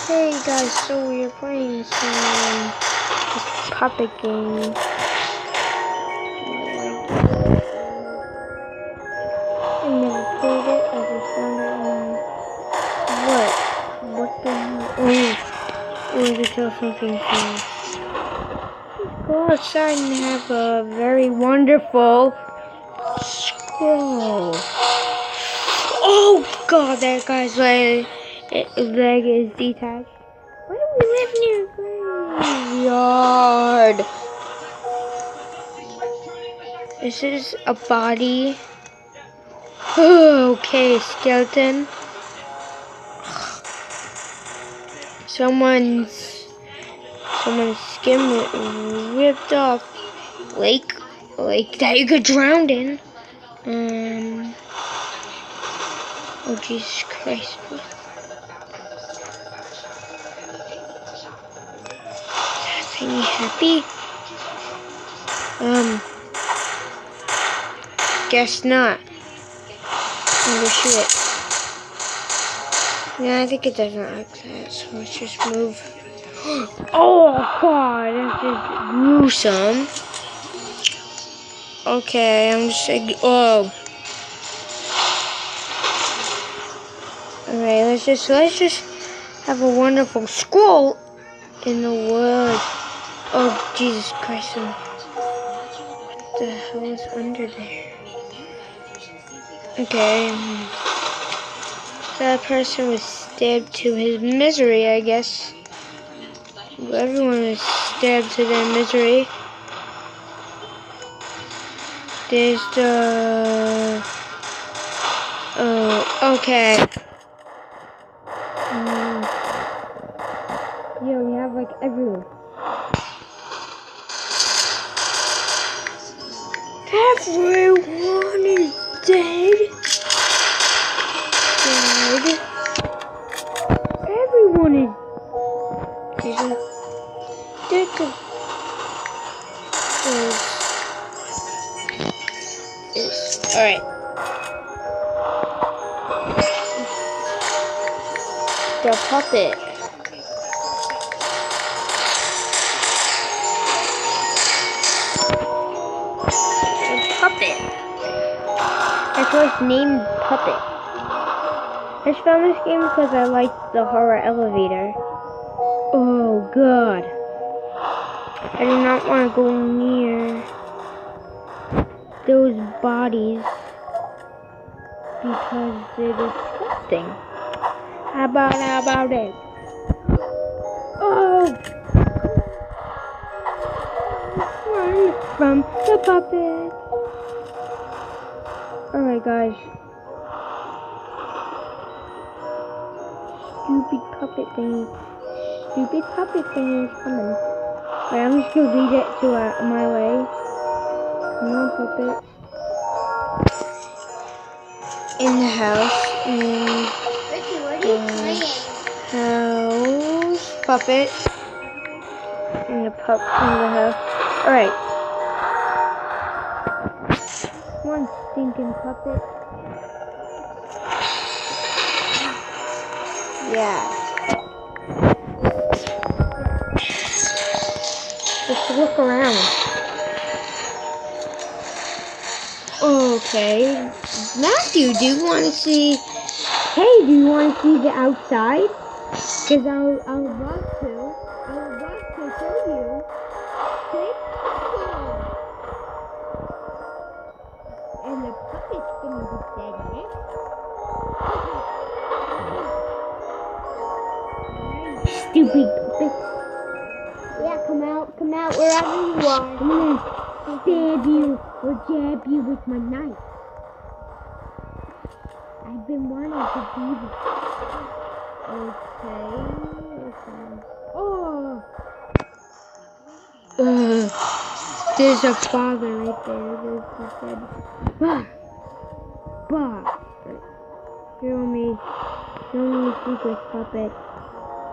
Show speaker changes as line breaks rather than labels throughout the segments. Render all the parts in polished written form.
Hey guys, so we are playing some this puppet game. I never played it. I just found it on what the hell? Oh, to tell something funny. Let's go outside and have a very wonderful scroll. Oh God, that guy's leg is detached. Why do we live near a graveyard? This is a body. Okay, skeleton. Someone's skin ripped off. Lake that you could drown in. Oh Jesus Christ. Are you happy? Guess not. I'm gonna shoot it. Yeah, I think it doesn't like that, so let's just move. Oh God, this is gruesome. Okay, I'm just saying. Oh. Alright, let's just have a wonderful scroll in the world. Oh Jesus Christ! What the hell is under there? Okay. That person was stabbed to his misery, I guess. Everyone was stabbed to their misery. There's the... Oh, okay. Yeah, we have like everyone. Everyone is dead. Everyone is alright. The puppet. That's why it's named Puppet. I just found this game because I liked the horror elevator. Oh God. I do not want to go near those bodies because they're disgusting. How about it? Oh! Run from the puppet. Alright guys. Stupid puppet thingy is coming. Alright, I'm just gonna lead it to my way. Come on, puppet. In the house.
Ricky, what are you playing?
House. Puppet. In the house. Alright. Come on, stinking puppet. Yeah. Just look around. Okay. Matthew, do you want to see... Hey, do you want to see the outside? Because I would love to. I would love to show you. Okay? And the puppet's going to be dead next. Stupid puppet.
Yeah, come out wherever you are.
I'm gonna stab you or jab you with my knife. I've been wanting to do this. Okay. Oh! There's a father right there. There's the dead. Bah! Show me secret puppet.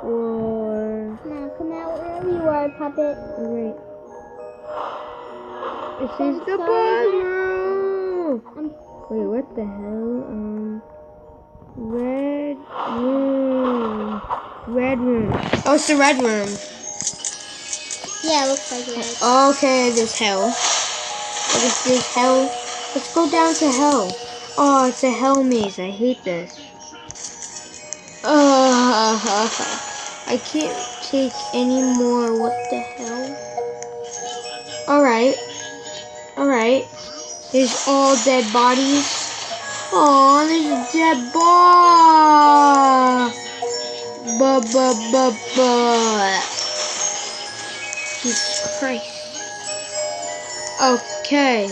Or...
Now, come out wherever you are, puppet.
Alright. This is the bathroom! Wait, what the hell? Red room. Red room. Oh, it's the red room.
Yeah, it looks like it.
Okay, there's hell. This is hell. Let's go down to hell. Oh, it's a hell maze. I hate this. I can't take any more. What the hell? Alright. Alright. There's all dead bodies. Oh, there's a dead body. Jesus Christ. Okay.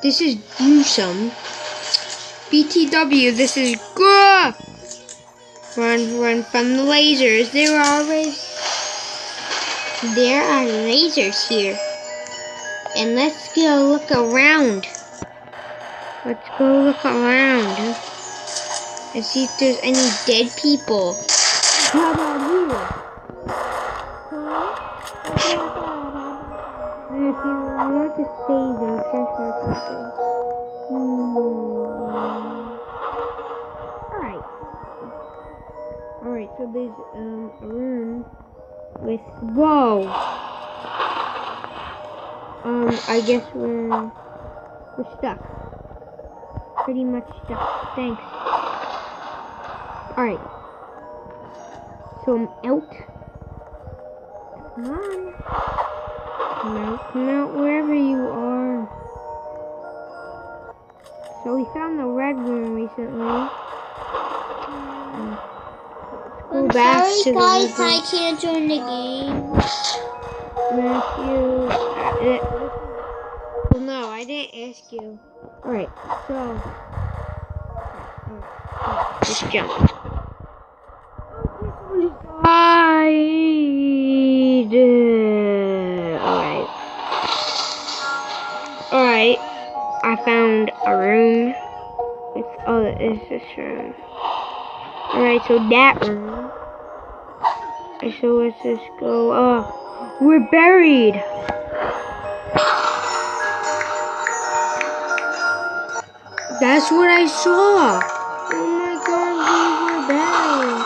This is GRUSOM. BTW, this is good. Run from the lasers. There are lasers here. And let's go look around. Let's go look around and see if there's any dead people. How about you? If you want to save them, transfer something. Alright, so there's a room with I guess we're stuck. Pretty much stuck. Thanks. Alright. So I'm out. Come on. Come out wherever you are. So we found the red room recently.
I'm sorry guys, I can't join the game.
Matthew. Well, no, I didn't ask you. Alright, so. Just jump. Alright, I found a room. It's this room. Alright, so that room. So let's just go. We're buried. That's what I saw. Oh my God, we were buried.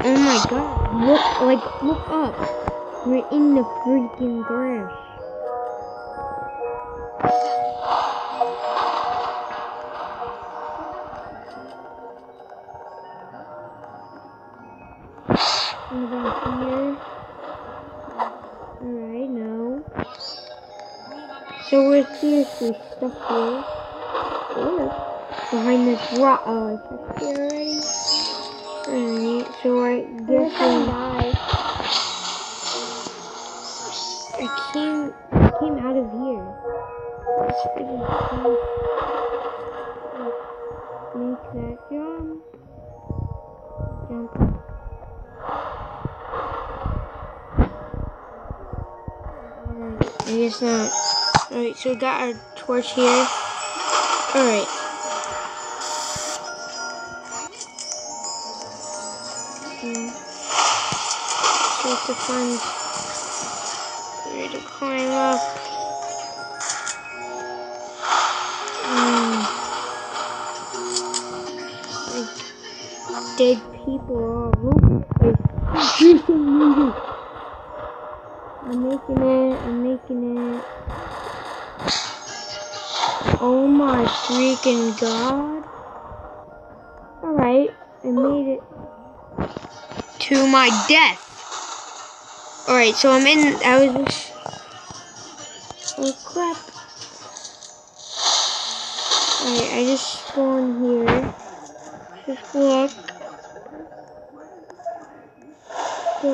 Oh my God! Look up. We're in the freaking grass. Over here. Alright, no. So we're seriously stuck here. Or behind this rock. Oh, I touched it already. Alright, so I guess I came out of here. Let's make that jump. Jump. Alright, I guess not. Alright, so we got our torch here. Alright. So we have to find where to climb up. Like dead people all over. I'm making it. Oh my freaking God. Alright, I made it to my death. Alright, so oh crap. Alright, I just spawned here. Just look. So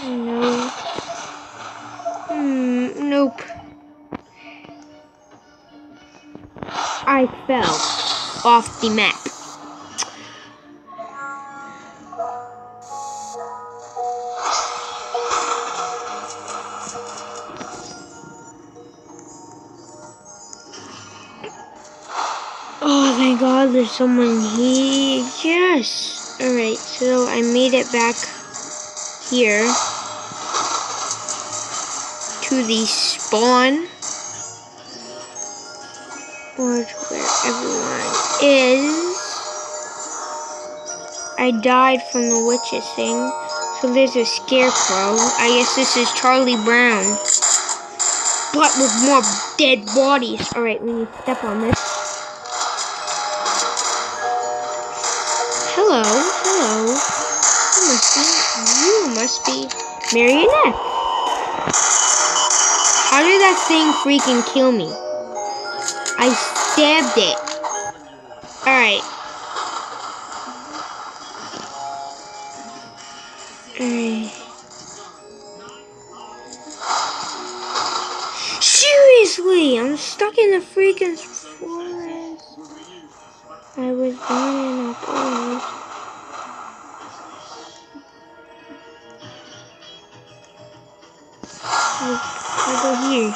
no. Nope. I fell off the map. Oh, my god, there's someone here. Yes. Alright, so I made it back here to the spawn. Or to where everyone is. I died from the witches thing. So there's a scarecrow. I guess this is Charlie Brown. But with more dead bodies. Alright, we need to step on this. Hello, hello. You must be Marionette. How did that thing freaking kill me? I stabbed it. Alright. Seriously, I'm stuck in the freaking forest. I was born in a forest. I go here.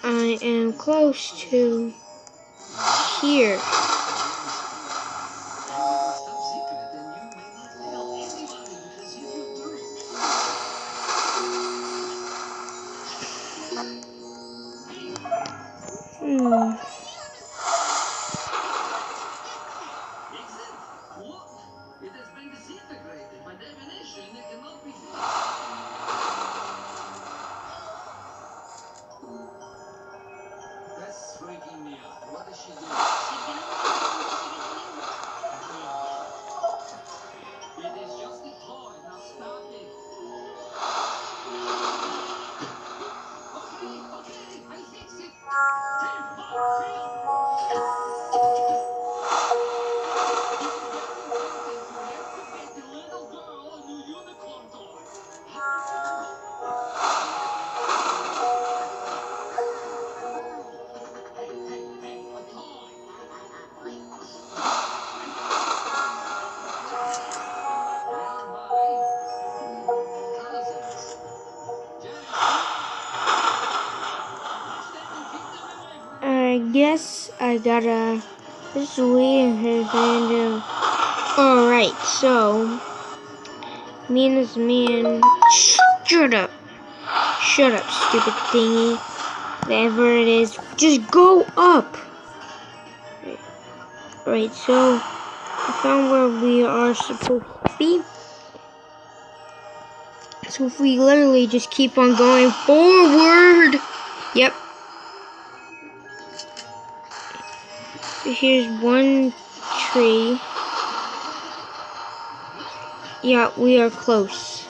I am close to here. I guess I gotta just wait and his hand. Alright, so me and this man. Shut up. Shut up, stupid thingy. Whatever it is, just go up. Right, so I found where we are supposed to be. So if we literally just keep on going forward. Yep. Here's one tree. Yeah, we are close.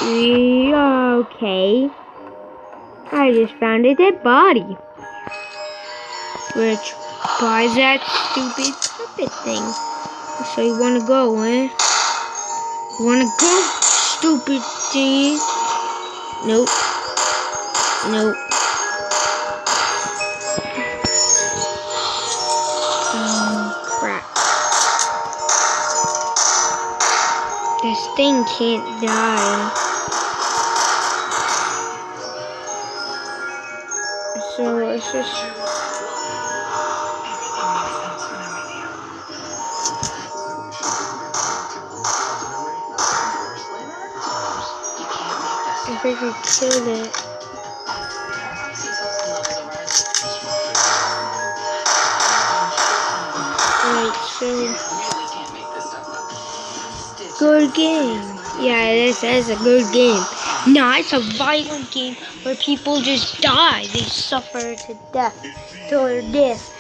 Okay. I just found a dead body. Which, why is that stupid puppet thing? So you wanna go, eh? You wanna go, stupid thing? Nope. Nope. Crap. This thing can't die. So it's just... I think I killed it. Alright, so... Good game. Yeah, this is a good game. No, it's a violent game where people just die. They suffer to death. To their death.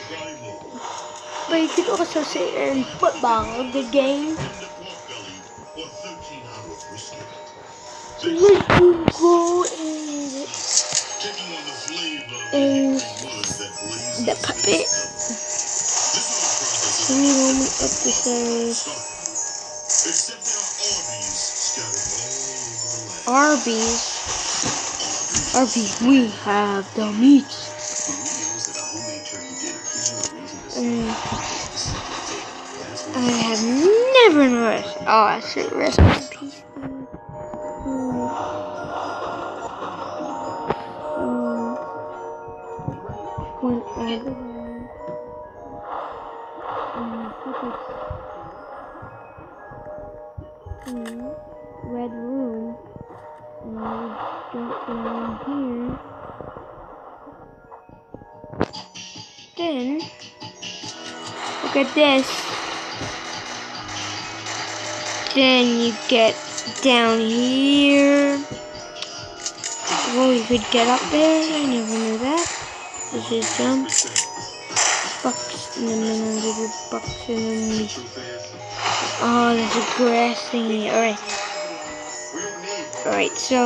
But you could also say in football, a good game. So let's go and... And the puppet. Can you roll me up the stairs? Arby's. Arby's, we have the meat. I have never noticed. Oh, I should rest in peace. Went all the way. Red room. And we don't go in here. Then, look at this. Then you get down here. Oh, you could get up there. I never knew that. This is jump. Bucks in the middle, little bucks in the middle. Oh, there's a grass thingy. Alright. Alright, so.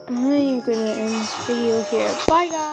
I'm gonna end this video here. Bye, guys.